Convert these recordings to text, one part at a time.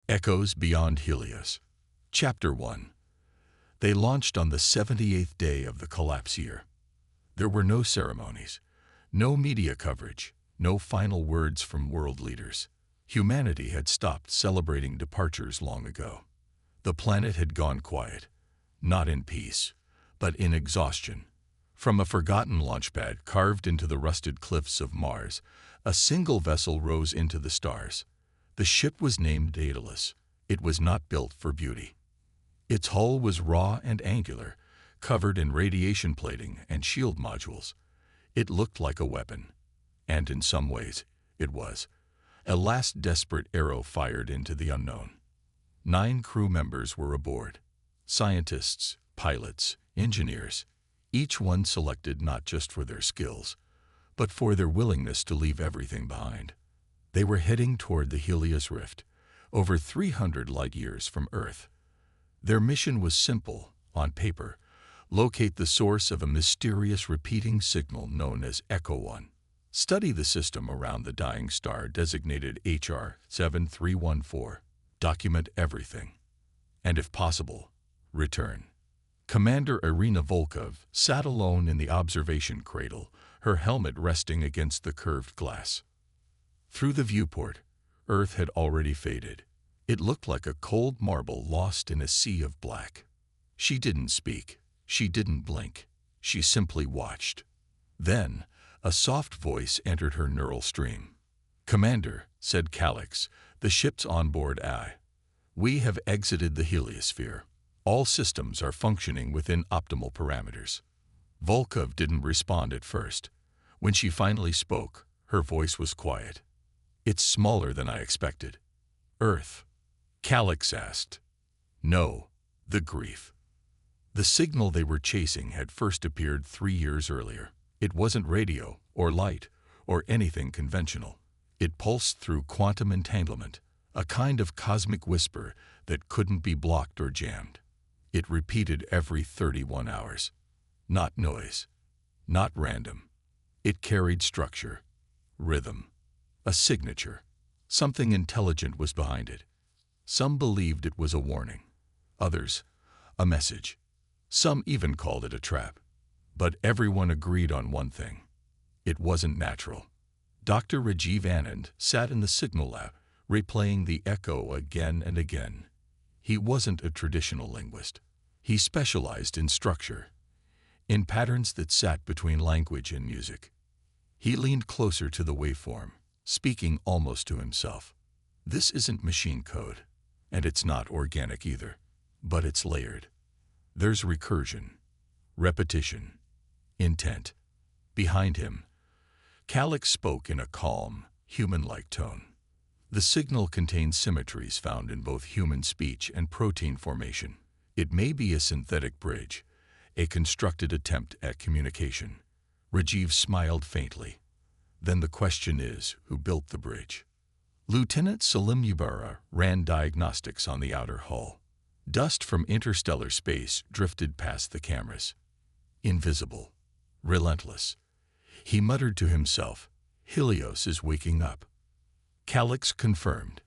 Echoes Beyond Helios. Chapter 1. They launched on the 78th day of the collapse year. There were no ceremonies, no media coverage, no final words from world leaders. Humanity had stopped celebrating departures long ago. The planet had gone quiet, not in peace, but in exhaustion. From a forgotten launchpad carved into the rusted cliffs of Mars, a single vessel rose into the stars. The ship was named Daedalus. It was not built for beauty. Its hull was raw and angular, covered in radiation plating and shield modules. It looked like a weapon, and in some ways, it was. A last desperate arrow fired into the unknown. 9 crew members were aboard. Scientists, pilots, engineers, each one selected not just for their skills, but for their willingness to leave everything behind. They were heading toward the Helios Rift, over 300 light-years from Earth. Their mission was simple, on paper: locate the source of a mysterious repeating signal known as Echo 1. Study the system around the dying star designated HR 7314. Document everything. And if possible, return. Commander Irina Volkov sat alone in the observation cradle, her helmet resting against the curved glass. Through the viewport, Earth had already faded. It looked like a cold marble lost in a sea of black. She didn't speak. She didn't blink. She simply watched. Then, a soft voice entered her neural stream. "Commander," said Calix, the ship's onboard AI, "we have exited the heliosphere. All systems are functioning within optimal parameters." Volkov didn't respond at first. When she finally spoke, her voice was quiet. "It's smaller than I expected." "Earth?" Calix asked. "No, the grief." The signal they were chasing had first appeared 3 years earlier. It wasn't radio, or light, or anything conventional. It pulsed through quantum entanglement, a kind of cosmic whisper that couldn't be blocked or jammed. It repeated every 31 hours. Not noise, not random. It carried structure, rhythm, a signature. Something intelligent was behind it. Some believed it was a warning. Others, a message. Some even called it a trap. But everyone agreed on one thing: it wasn't natural. Dr. Rajiv Anand sat in the signal lab, replaying the echo again and again. He wasn't a traditional linguist. He specialized in structure, in patterns that sat between language and music. He leaned closer to the waveform, speaking almost to himself. "This isn't machine code, and it's not organic either, but it's layered. There's recursion, repetition, intent." Behind him, Calix spoke in a calm, human-like tone. The signal contains symmetries found in both human speech and protein formation. It may be a synthetic bridge, a constructed attempt at communication. Rajiv smiled faintly. "Then the question is, who built the bridge?" Lieutenant Salim Yubara ran diagnostics on the outer hull. Dust from interstellar space drifted past the cameras. Invisible, relentless. He muttered to himself, "Helios is waking up." Calix confirmed.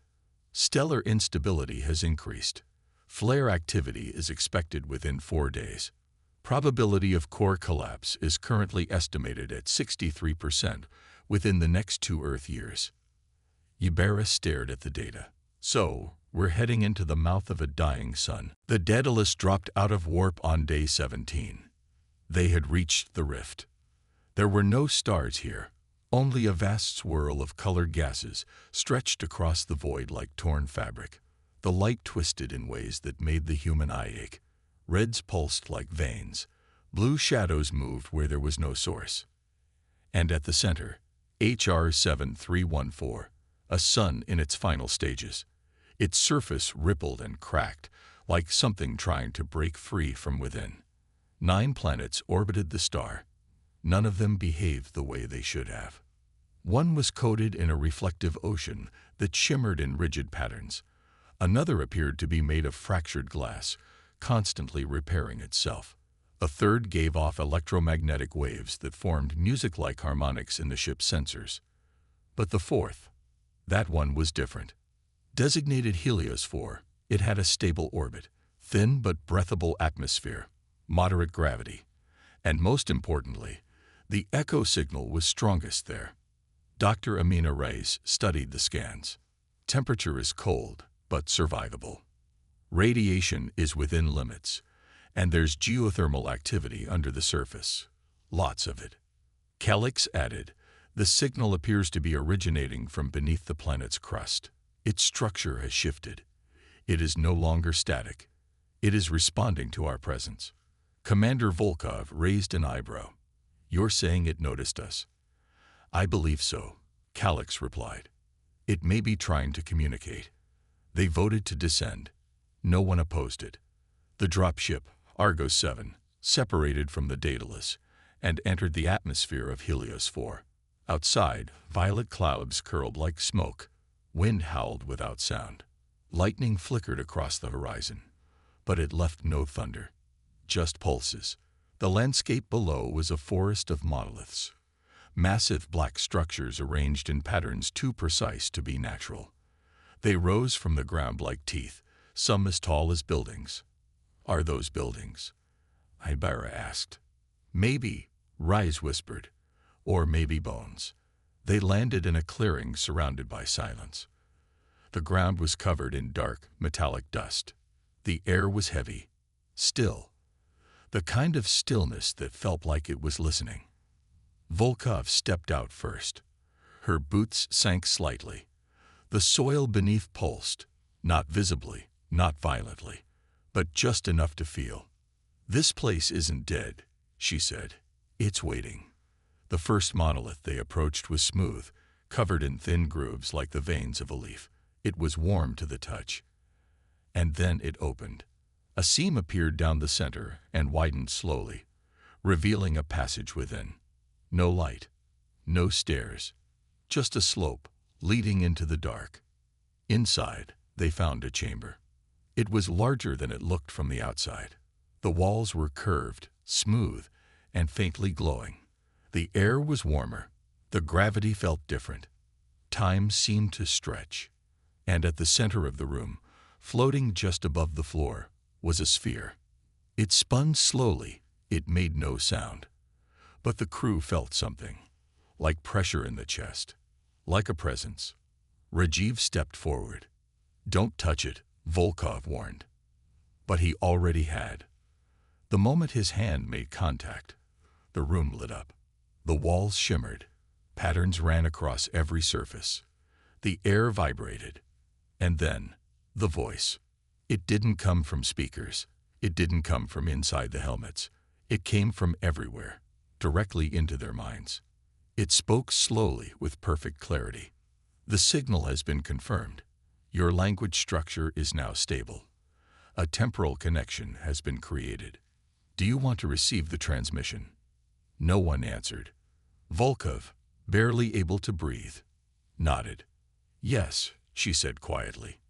"Stellar instability has increased. Flare activity is expected within 4 days. Probability of core collapse is currently estimated at 63% within the next 2 Earth years." Yubara stared at the data. "So, we're heading into the mouth of a dying sun." The Daedalus dropped out of warp on day 17. They had reached the rift. There were no stars here, only a vast swirl of colored gases stretched across the void like torn fabric. The light twisted in ways that made the human eye ache. Reds pulsed like veins. Blue shadows moved where there was no source. And at the center, HR 7314, a sun in its final stages. Its surface rippled and cracked, like something trying to break free from within. 9 planets orbited the star. None of them behaved the way they should have. One was coated in a reflective ocean that shimmered in rigid patterns. Another appeared to be made of fractured glass, constantly repairing itself. A third gave off electromagnetic waves that formed music-like harmonics in the ship's sensors. But the fourth, that one was different. Designated Helios 4, it had a stable orbit, thin but breathable atmosphere, moderate gravity, and most importantly, the echo signal was strongest there. Dr. Amina Reyes studied the scans. Temperature is cold, but survivable. Radiation is within limits, and there's geothermal activity under the surface. Lots of it. Calix added, the signal appears to be originating from beneath the planet's crust. Its structure has shifted. It is no longer static. It is responding to our presence. Commander Volkov raised an eyebrow. You're saying it noticed us? I believe so, Calix replied. It may be trying to communicate. They voted to descend. No one opposed it. The dropship, Argos 7, separated from the Daedalus and entered the atmosphere of Helios 4. Outside, violet clouds curled like smoke. Wind howled without sound. Lightning flickered across the horizon, but it left no thunder, just pulses. The landscape below was a forest of monoliths, massive black structures arranged in patterns too precise to be natural. They rose from the ground like teeth, some as tall as buildings. Are those buildings? Ibarra asked. Maybe, Rise whispered, or maybe bones. They landed in a clearing surrounded by silence. The ground was covered in dark, metallic dust. The air was heavy, still, the kind of stillness that felt like it was listening. Volkov stepped out first. Her boots sank slightly. The soil beneath pulsed, not visibly, not violently, but just enough to feel. This place isn't dead, she said. It's waiting. The first monolith they approached was smooth, covered in thin grooves like the veins of a leaf. It was warm to the touch. And then it opened. A seam appeared down the center and widened slowly, revealing a passage within. No light, no stairs, just a slope leading into the dark. Inside, they found a chamber. It was larger than it looked from the outside. The walls were curved, smooth, and faintly glowing. The air was warmer. The gravity felt different. Time seemed to stretch. And at the center of the room, floating just above the floor, was a sphere. It spun slowly. It made no sound. But the crew felt something, like pressure in the chest, like a presence. Rajiv stepped forward. Don't touch it, Volkov warned. But he already had. The moment his hand made contact, the room lit up. The walls shimmered. Patterns ran across every surface. The air vibrated. And then, the voice. It didn't come from speakers. It didn't come from inside the helmets. It came from everywhere, directly into their minds. It spoke slowly with perfect clarity. The signal has been confirmed. Your language structure is now stable. A temporal connection has been created. Do you want to receive the transmission? No one answered. Volkov, barely able to breathe, nodded. Yes, she said quietly.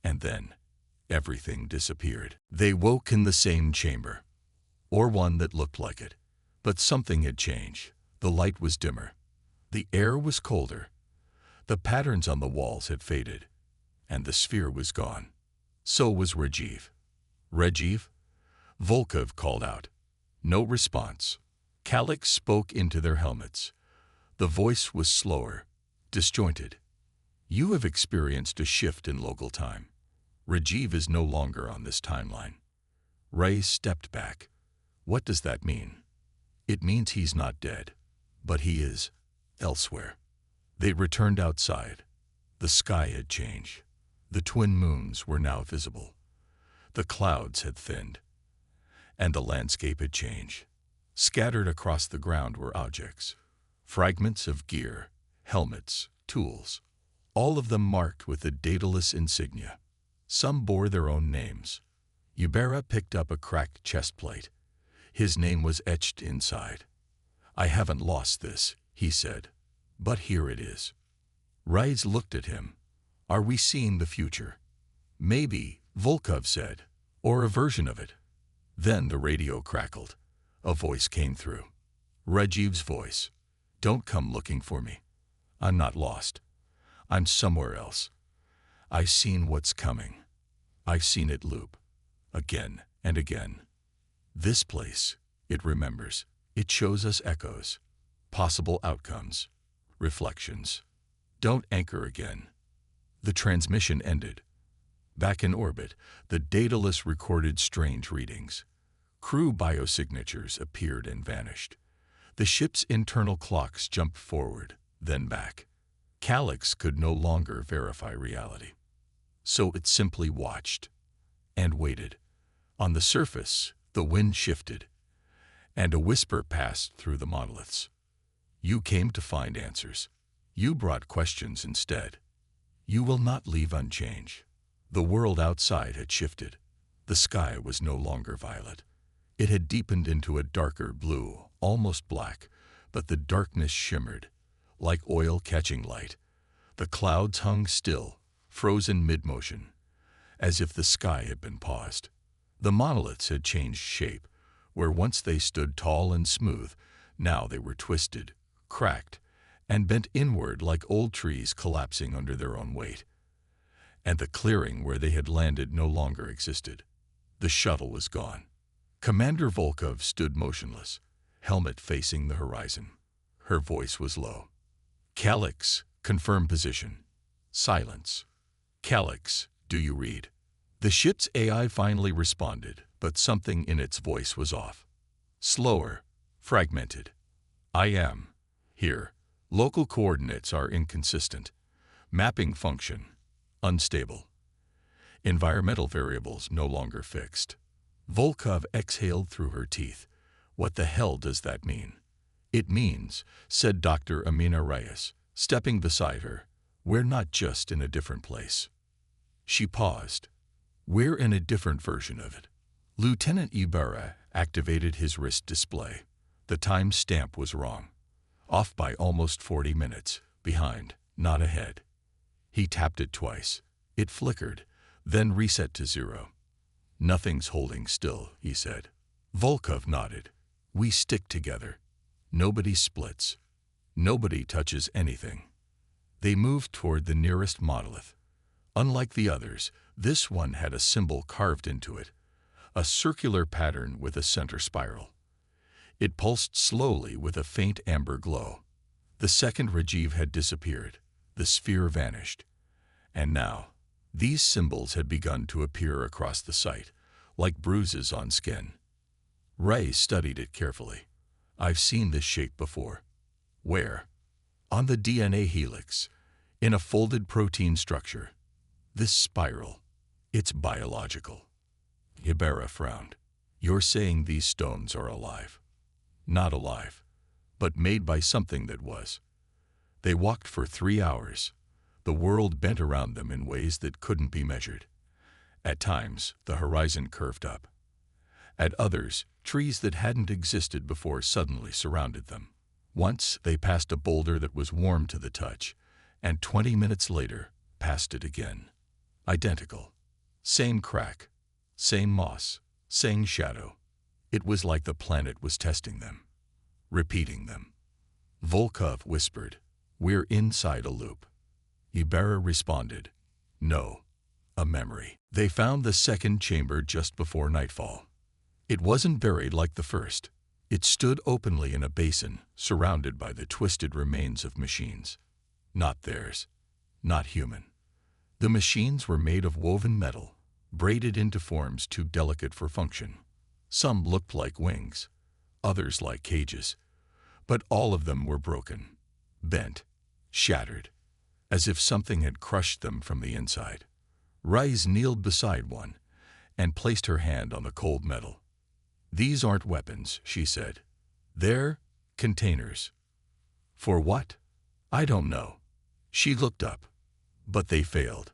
And then, everything disappeared. They woke in the same chamber, or one that looked like it. But something had changed. The light was dimmer. The air was colder. The patterns on the walls had faded, and the sphere was gone. So was Rajiv. Rajiv? Volkov called out. No response. Calix spoke into their helmets. The voice was slower, disjointed. You have experienced a shift in local time. Rajiv is no longer on this timeline. Ray stepped back. What does that mean? It means he's not dead, but he is elsewhere. They returned outside. The sky had changed. The twin moons were now visible. The clouds had thinned, and the landscape had changed. Scattered across the ground were objects, fragments of gear, helmets, tools, all of them marked with the Daedalus insignia. Some bore their own names. Ibarra picked up a cracked chest plate. His name was etched inside. I haven't lost this, he said, but here it is. Rise looked at him. Are we seeing the future? Maybe, Volkov said, or a version of it. Then the radio crackled. A voice came through. Rajiv's voice. Don't come looking for me. I'm not lost. I'm somewhere else. I've seen what's coming. I've seen it loop. Again and again. This place, it remembers. It shows us echoes, possible outcomes, reflections. Don't anchor again. The transmission ended. Back in orbit, the dataless recorded strange readings. Crew biosignatures appeared and vanished. The ship's internal clocks jumped forward, then back. Calyx could no longer verify reality. So it simply watched and waited. On the surface, the wind shifted, and a whisper passed through the monoliths. You came to find answers. You brought questions instead. You will not leave unchanged. The world outside had shifted. The sky was no longer violet. It had deepened into a darker blue, almost black, but the darkness shimmered, like oil catching light. The clouds hung still, frozen mid-motion, as if the sky had been paused. The monoliths had changed shape. Where once they stood tall and smooth, now they were twisted, cracked, and bent inward like old trees collapsing under their own weight. And the clearing where they had landed no longer existed. The shuttle was gone. Commander Volkov stood motionless, helmet facing the horizon. Her voice was low. Calyx, confirm position. Silence. Calyx, do you read? The ship's AI finally responded, but something in its voice was off. Slower, fragmented. I am. Here. Local coordinates are inconsistent. Mapping function. Unstable. Environmental variables no longer fixed. Volkov exhaled through her teeth. What the hell does that mean? It means, said Dr. Amina Reyes, stepping beside her, we're not just in a different place. She paused. We're in a different version of it. Lieutenant Ibarra activated his wrist display. The time stamp was wrong. Off by almost 40 minutes. Behind, not ahead. He tapped it twice. It flickered, then reset to 0. Nothing's holding still, he said. Volkov nodded. We stick together. Nobody splits. Nobody touches anything. They moved toward the nearest monolith. Unlike the others, this one had a symbol carved into it, a circular pattern with a center spiral. It pulsed slowly with a faint amber glow. The second Rajiv had disappeared. The sphere vanished. And now, these symbols had begun to appear across the site, like bruises on skin. Ray studied it carefully. I've seen this shape before. Where? On the DNA helix, in a folded protein structure. This spiral, it's biological. Ibarra frowned. You're saying these stones are alive. Not alive, but made by something that was. They walked for 3 hours. The world bent around them in ways that couldn't be measured. At times, the horizon curved up. At others, trees that hadn't existed before suddenly surrounded them. Once, they passed a boulder that was warm to the touch, and 20 minutes later, passed it again. Identical. Same crack, same moss, same shadow. It was like the planet was testing them, repeating them. Volkov whispered, we're inside a loop. Ibarra responded, no, a memory. They found the second chamber just before nightfall. It wasn't buried like the first. It stood openly in a basin, surrounded by the twisted remains of machines. Not theirs, not human. The machines were made of woven metal, braided into forms too delicate for function. Some looked like wings, others like cages, but all of them were broken, bent, shattered, as if something had crushed them from the inside. Rice kneeled beside one and placed her hand on the cold metal. These aren't weapons, she said. They're containers. For what? I don't know. She looked up. But they failed.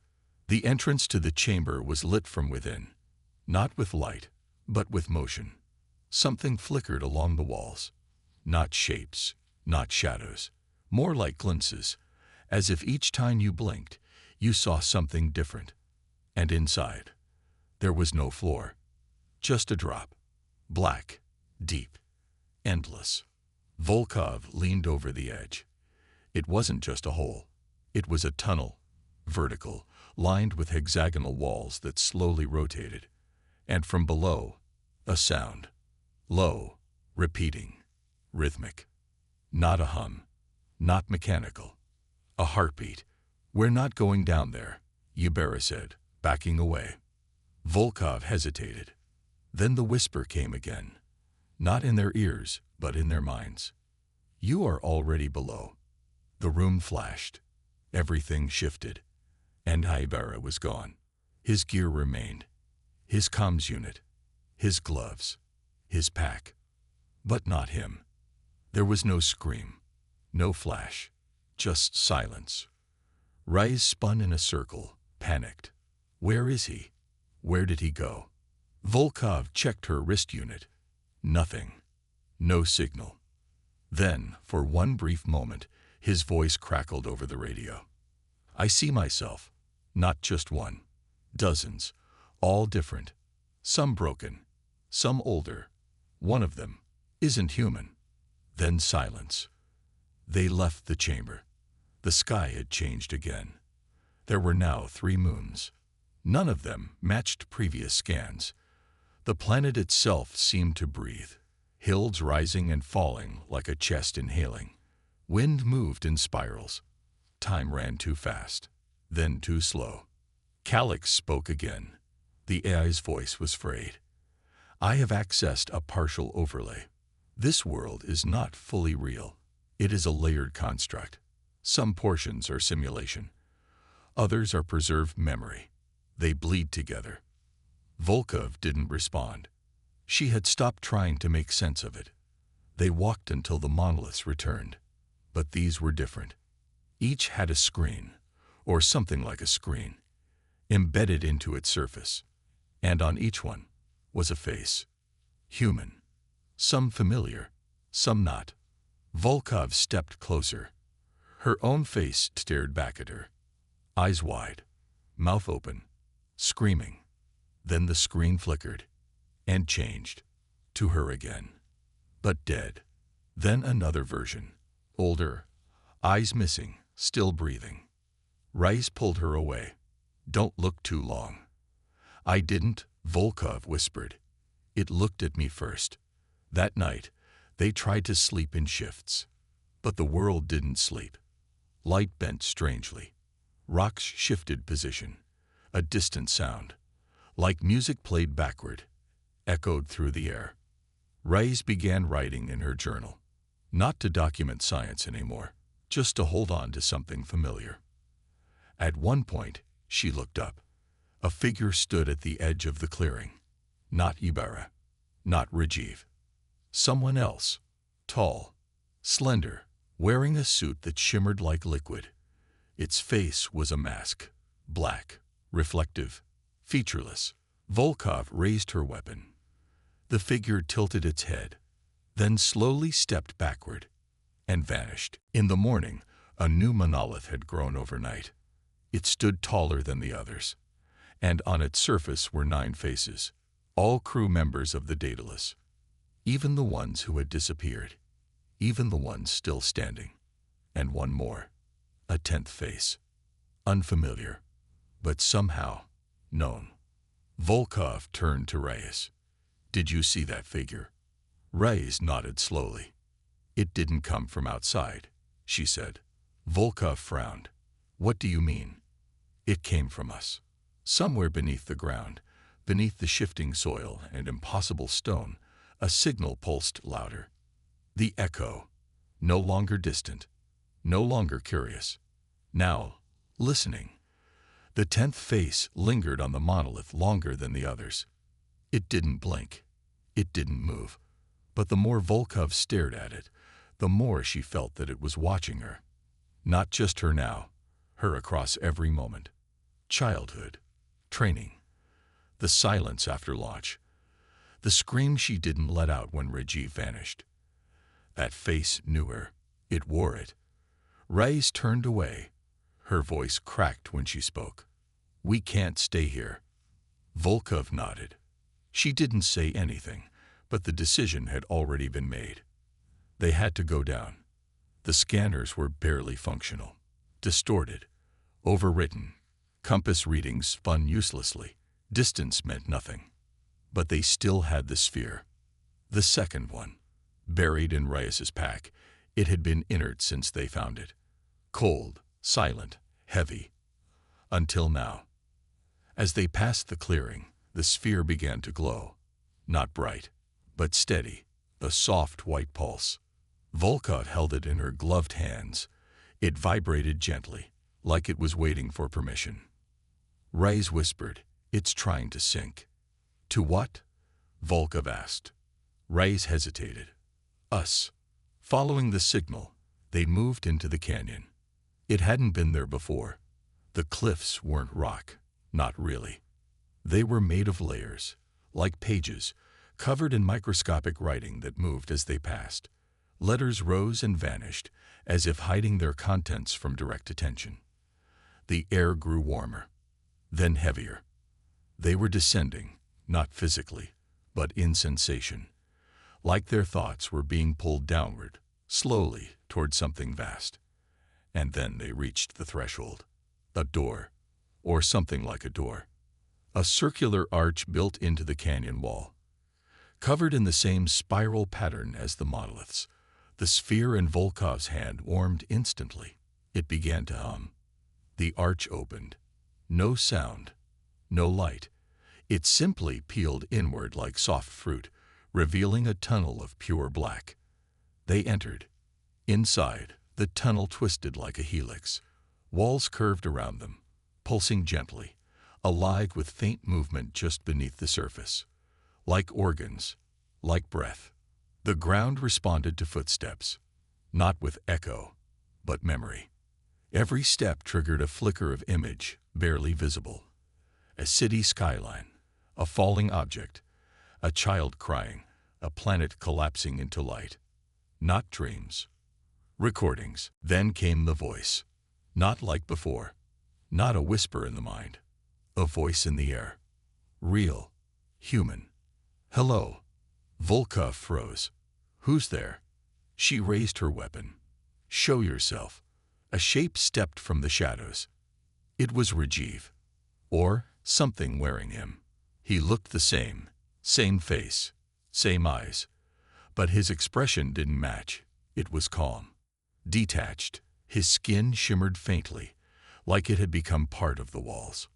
The entrance to the chamber was lit from within, not with light, but with motion. Something flickered along the walls. Not shapes, not shadows, more like glimpses, as if each time you blinked, you saw something different. And inside, there was no floor, just a drop, black, deep, endless. Volkov leaned over the edge. It wasn't just a hole. It was a tunnel, vertical, lined with hexagonal walls that slowly rotated, and from below, a sound. Low, repeating, rhythmic. Not a hum, not mechanical. A heartbeat. "We're not going down there," Yubera said, backing away. Volkov hesitated. Then the whisper came again, not in their ears, but in their minds. "You are already below." The room flashed. Everything shifted. And Yubera was gone. His gear remained. His comms unit. His gloves. His pack. But not him. There was no scream. No flash. Just silence. Rais spun in a circle, panicked. Where is he? Where did he go? Volkov checked her wrist unit. Nothing. No signal. Then, for one brief moment, his voice crackled over the radio. "I see myself. Not just one. Dozens. All different. Some broken. Some older. One of them isn't human." Then silence. They left the chamber. The sky had changed again. There were now 3 moons. None of them matched previous scans. The planet itself seemed to breathe, hills rising and falling like a chest inhaling. Wind moved in spirals. Time ran too fast, then too slow. Calyx spoke again. The AI's voice was frayed. "I have accessed a partial overlay. This world is not fully real. It is a layered construct. Some portions are simulation. Others are preserved memory. They bleed together." Volkov didn't respond. She had stopped trying to make sense of it. They walked until the monoliths returned. But these were different. Each had a screen, or something like a screen, embedded into its surface. And on each one was a face. Human. Some familiar, some not. Volkov stepped closer. Her own face stared back at her. Eyes wide, mouth open, screaming. Then the screen flickered and changed to her again, but dead. Then another version, older, eyes missing, still breathing. Rice pulled her away. "Don't look too long." "I didn't," Volkov whispered. "It looked at me first." That night, they tried to sleep in shifts. But the world didn't sleep. Light bent strangely. Rocks shifted position. A distant sound, like music played backward, echoed through the air. Rice began writing in her journal. Not to document science anymore, just to hold on to something familiar. At one point, she looked up. A figure stood at the edge of the clearing. Not Ibarra. Not Rajiv. Someone else. Tall. Slender. Wearing a suit that shimmered like liquid. Its face was a mask. Black. Reflective. Featureless. Volkov raised her weapon. The figure tilted its head, then slowly stepped backward and vanished. In the morning, a new monolith had grown overnight. It stood taller than the others, and on its surface were 9 faces, all crew members of the Daedalus. Even the ones who had disappeared, even the ones still standing. And one more, a 10th face. Unfamiliar, but somehow known. Volkov turned to Reyes. "Did you see that figure?" Reyes nodded slowly. "It didn't come from outside," she said. Volkov frowned. "What do you mean?" "It came from us. Somewhere beneath the ground, beneath the shifting soil and impossible stone, a signal pulsed louder. The echo, no longer distant, no longer curious. Now, listening. The 10th face lingered on the monolith longer than the others. It didn't blink. It didn't move. But the more Volkov stared at it, the more she felt that it was watching her. Not just her now, her across every moment. Childhood, training, the silence after launch, the scream she didn't let out when Rajiv vanished. That face knew her. It wore it. Reyes turned away. Her voice cracked when she spoke. "We can't stay here." Volkov nodded. She didn't say anything, but the decision had already been made. They had to go down. The scanners were barely functional, distorted, overwritten, Compass readings spun uselessly. Distance meant nothing. But they still had the sphere. The second one, buried in Reyes's pack. It had been inert since they found it. Cold, silent, heavy. Until now. As they passed the clearing, the sphere began to glow. Not bright, but steady, a soft white pulse. Volkov held it in her gloved hands. It vibrated gently, like it was waiting for permission. Reyes whispered, "It's trying to sync." "To what?" Volkov asked. Reyes hesitated. "Us." Following the signal, they moved into the canyon. It hadn't been there before. The cliffs weren't rock, not really. They were made of layers, like pages, covered in microscopic writing that moved as they passed. Letters rose and vanished, as if hiding their contents from direct attention. The air grew warmer, then heavier. They were descending, not physically, but in sensation, like their thoughts were being pulled downward, slowly, toward something vast. And then they reached the threshold. A door, or something like a door. A circular arch built into the canyon wall. Covered in the same spiral pattern as the monoliths, the sphere in Volkov's hand warmed instantly. It began to hum. The arch opened. No sound, no light. It simply peeled inward like soft fruit, revealing a tunnel of pure black. They entered. Inside, the tunnel twisted like a helix. Walls curved around them, pulsing gently, alive with faint movement just beneath the surface. Like organs, like breath. The ground responded to footsteps, not with echo, but memory. Every step triggered a flicker of image, barely visible. A city skyline, a falling object, a child crying, a planet collapsing into light. Not dreams. Recordings. Then came the voice. Not like before. Not a whisper in the mind. A voice in the air. Real. Human. "Hello." Volkov froze. "Who's there?" She raised her weapon. "Show yourself." A shape stepped from the shadows. It was Rajiv. Or something wearing him. He looked the same face, same eyes. But his expression didn't match. It was calm. Detached. His skin shimmered faintly, like it had become part of the walls.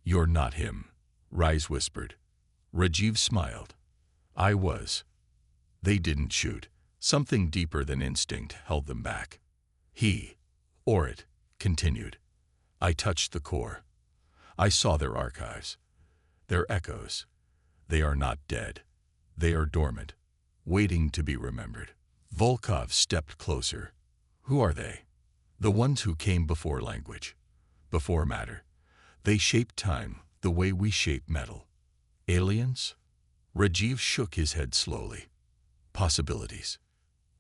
"You're not him," Reyes whispered. Rajiv smiled. "I was." They didn't shoot. Something deeper than instinct held them back. "He, or it," continued. "I touched the core. I saw their archives. Their echoes. They are not dead. They are dormant, waiting to be remembered." Volkov stepped closer. "Who are they?" "The ones who came before language, before matter. They shaped time the way we shape metal." "Aliens?" Rajiv shook his head slowly. "Possibilities."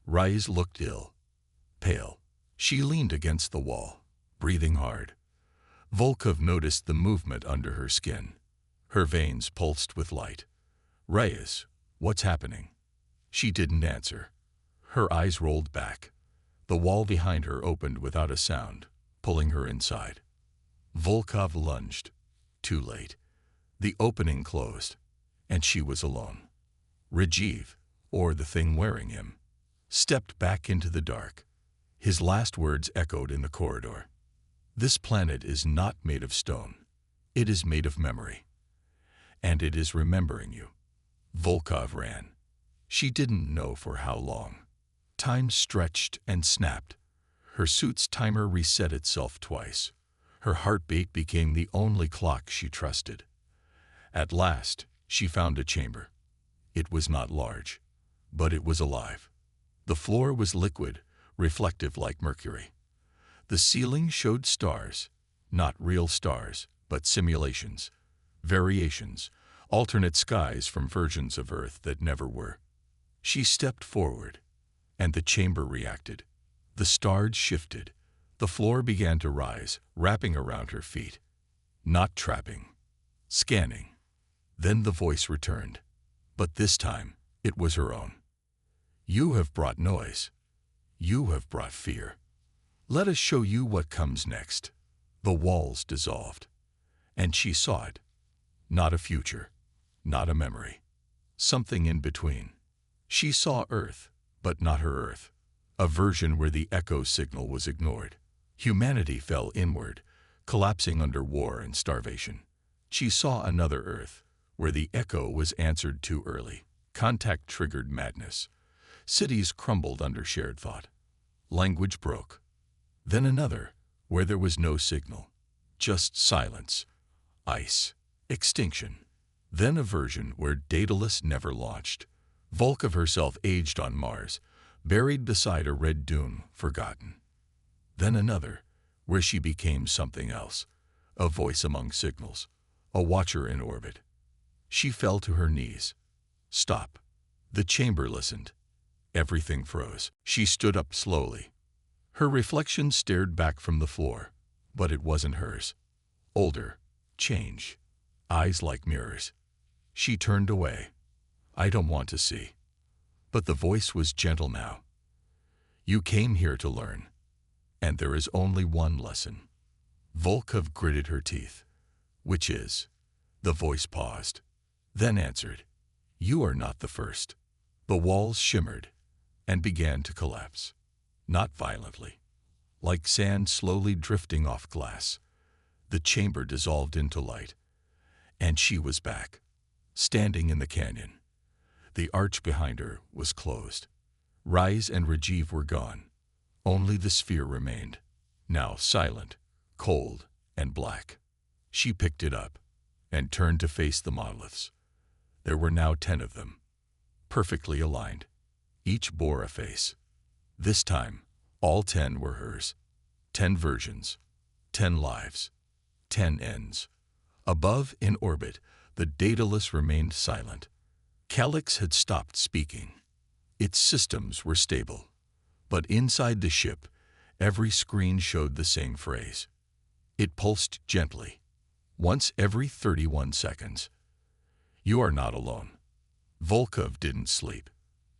Reyes looked ill, pale. She leaned against the wall, breathing hard. Volkov noticed the movement under her skin. Her veins pulsed with light. "Reyes, what's happening?" She didn't answer. Her eyes rolled back. The wall behind her opened without a sound, pulling her inside. Volkov lunged. Too late. The opening closed, and she was alone. Rajiv, or the thing wearing him, stepped back into the dark. His last words echoed in the corridor. "This planet is not made of stone. It is made of memory. And it is remembering you." Volkov ran. She didn't know for how long. Time stretched and snapped. Her suit's timer reset itself twice. Her heartbeat became the only clock she trusted. At last, she found a chamber. It was not large, but it was alive. The floor was liquid, reflective like mercury. The ceiling showed stars, not real stars, but simulations, variations, alternate skies from versions of Earth that never were. She stepped forward, and the chamber reacted. The stars shifted. The floor began to rise, wrapping around her feet. Not trapping, scanning. Then the voice returned, but this time it was her own. "You have brought noise. You have brought fear. Let us show you what comes next." The walls dissolved, and she saw it. Not a future, not a memory. Something in between. She saw Earth, but not her Earth. A version where the echo signal was ignored. Humanity fell inward, collapsing under war and starvation. She saw another Earth, where the echo was answered too early. Contact triggered madness. Cities crumbled under shared thought. Language broke. Then another, where there was no signal. Just silence, ice, extinction. Then a version where Daedalus never launched. Volkov herself aged on Mars, buried beside a red dune, forgotten. Then another, where she became something else, a voice among signals, a watcher in orbit. She fell to her knees. Stop. The chamber listened. Everything froze. She stood up slowly. Her reflection stared back from the floor, but it wasn't hers. Older, change, eyes like mirrors. She turned away. I don't want to see. But the voice was gentle now. You came here to learn, and there is only one lesson. Volkov gritted her teeth. Which is? The voice paused, then answered. You are not the first. The walls shimmered and began to collapse. Not violently. Like sand slowly drifting off glass. The chamber dissolved into light, and she was back, standing in the canyon. The arch behind her was closed. Rise and Rajiv were gone. Only the sphere remained, now silent, cold, and black. She picked it up and turned to face the monoliths. There were now 10 of them, perfectly aligned. Each bore a face. This time, all 10 were hers. 10 versions, 10 lives, 10 ends. Above, in orbit, the Daedalus remained silent. Calyx had stopped speaking. Its systems were stable. But inside the ship, every screen showed the same phrase. It pulsed gently, once every 31 seconds. You are not alone. Volkov didn't sleep.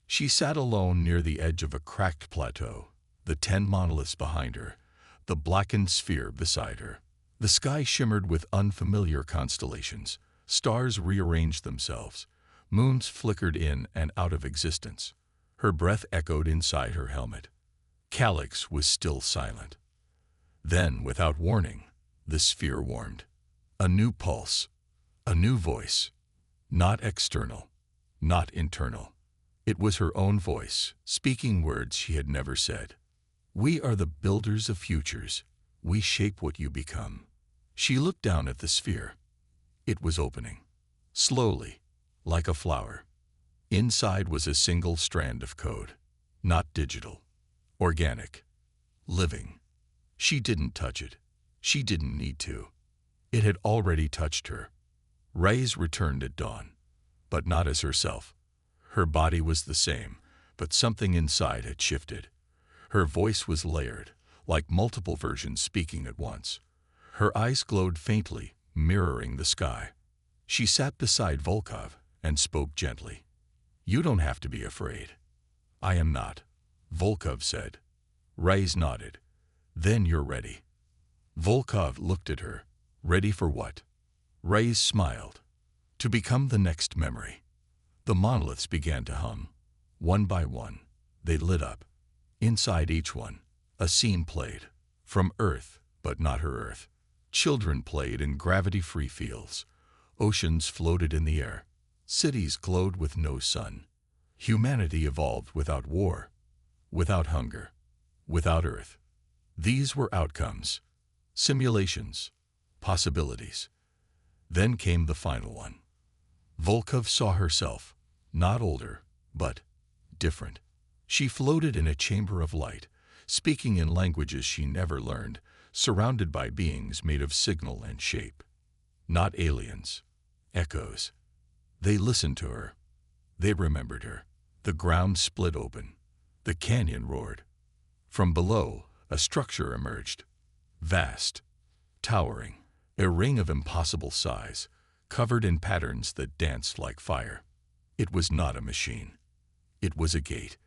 She sat alone near the edge of a cracked plateau, the 10 monoliths behind her, the blackened sphere beside her. The sky shimmered with unfamiliar constellations. Stars rearranged themselves. Moons flickered in and out of existence. Her breath echoed inside her helmet. Calyx was still silent. Then, without warning, the sphere warmed. A new pulse, a new voice. Not external, not internal. It was her own voice, speaking words she had never said. We are the builders of futures. We shape what you become. She looked down at the sphere. It was opening, slowly, like a flower. Inside was a single strand of code, not digital, organic, living. She didn't touch it. She didn't need to. It had already touched her. Reyes returned at dawn, but not as herself. Her body was the same, but something inside had shifted. Her voice was layered, like multiple versions speaking at once. Her eyes glowed faintly, mirroring the sky. She sat beside Volkov and spoke gently. You don't have to be afraid. I am not, Volkov said. Reyes nodded. Then you're ready. Volkov looked at her. Ready for what? Reyes smiled. To become the next memory. The monoliths began to hum. One by one, they lit up. Inside each one, a scene played. From Earth, but not her Earth. Children played in gravity-free fields. Oceans floated in the air. Cities glowed with no sun. Humanity evolved without war, without hunger, without Earth. These were outcomes, simulations, possibilities. Then came the final one. Volkov saw herself, not older, but different. She floated in a chamber of light, speaking in languages she never learned, surrounded by beings made of signal and shape. Not aliens, echoes. They listened to her. They remembered her. The ground split open. The canyon roared. From below, a structure emerged. Vast, towering, a ring of impossible size, covered in patterns that danced like fire. It was not a machine. It was a gate.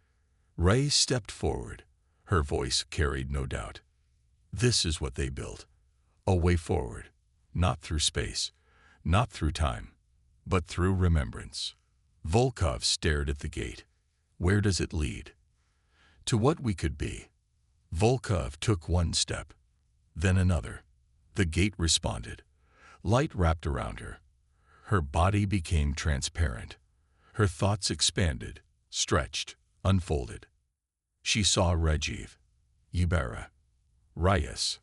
Rey stepped forward. Her voice carried no doubt. This is what they built. A way forward, not through space, not through time, but through remembrance. Volkov stared at the gate. Where does it lead? To what we could be. Volkov took one step, then another. The gate responded. Light wrapped around her. Her body became transparent. Her thoughts expanded, stretched, unfolded. She saw Rajiv, Yubera, Reyes,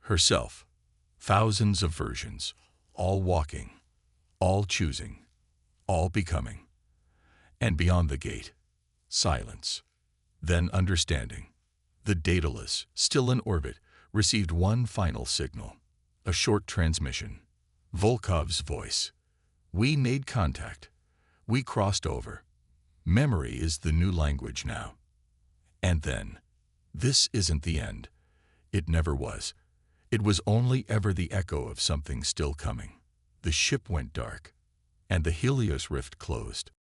herself, thousands of versions, all walking, all choosing, all becoming. And beyond the gate, silence, then understanding. The Daedalus, still in orbit, received one final signal, a short transmission. Volkov's voice. We made contact. We crossed over. Memory is the new language now. And then, this isn't the end. It never was. It was only ever the echo of something still coming. The ship went dark, and the Helios rift closed.